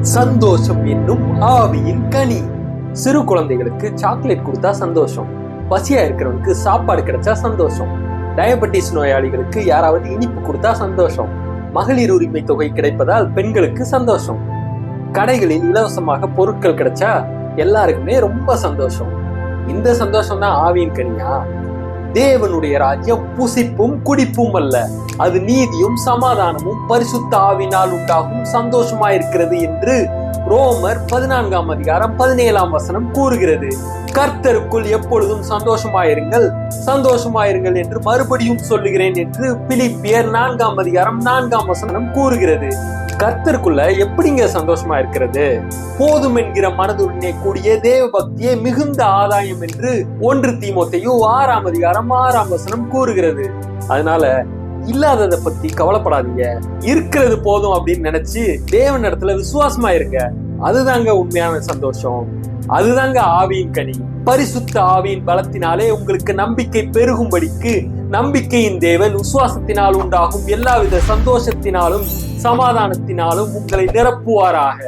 சந்தோஷம் என்னும் ஆவியின் கனி. சிறு குழந்தைகளுக்கு சாக்லேட் கொடுத்தா சந்தோஷம், பசியா இருக்கிறவனுக்கு சாப்பாடு கிடைச்சா சந்தோஷம், டயபெட்டிஸ் நோயாளிகளுக்கு யாராவது இனிப்பு கொடுத்தா சந்தோஷம், மகளிர் உரிமை தொகை கிடைப்பதால் பெண்களுக்கு சந்தோஷம், கடைகளில் இலவசமாக பொருட்கள் கிடைச்சா எல்லாருக்குமே ரொம்ப சந்தோஷம். இந்த சந்தோஷம் தான் ஆவியின் கனியா? தேவனுடைய ராஜ்யம் புசிப்பும் குடிப்பும் அல்ல, அது நீதியும் சமாதானமும் பரிசுத்த ஆவினால் உண்டாகும் சந்தோஷமாயிருக்கிறது என்று ரோமர் 14ஆம் அதிகாரம் 17ஆம் வசனம் கூறுகிறது. கர்த்தருக்குள் எப்பொழுதும் சந்தோஷமாயிருங்கள் சந்தோஷமாயிருங்கள் என்று மறுபடியும் சொல்லுகிறேன் என்று பிலிப்பியர் 4ஆம் அதிகாரம் 4ஆம் வசனம் கூறுகிறது. கர்த்தருக்குள்ள எப்படிங்க சந்தோஷமா இருக்கிறது? போதும் என்கிற மனதுடனே கூடிய தேவ பக்தியே மிகுந்த ஆதாயம் என்று 1 தீமோத்தேயு 6ஆம் அதிகாரம் 6ஆம் வசனம் கூறுகிறது. அதனால இல்லாததை பத்தி கவலைப்படாதீங்க, இருக்கிறது போதும் அப்படின்னு நினைச்சு தேவன் இடத்துல விசுவாசமா இருங்க. அதுதாங்க உண்மையான சந்தோஷம், அதுதாங்க ஆவியின் கனி. பரிசுத்த ஆவியின் பலத்தினாலே உங்களுக்கு நம்பிக்கை பெருகும்படிக்கு நம்பிக்கையின் தேவன் விசுவாசத்தினால் உண்டாகும் எல்லாவித சந்தோஷத்தினாலும் சமாதானத்தினாலும் உங்களை நிரப்புவாராக.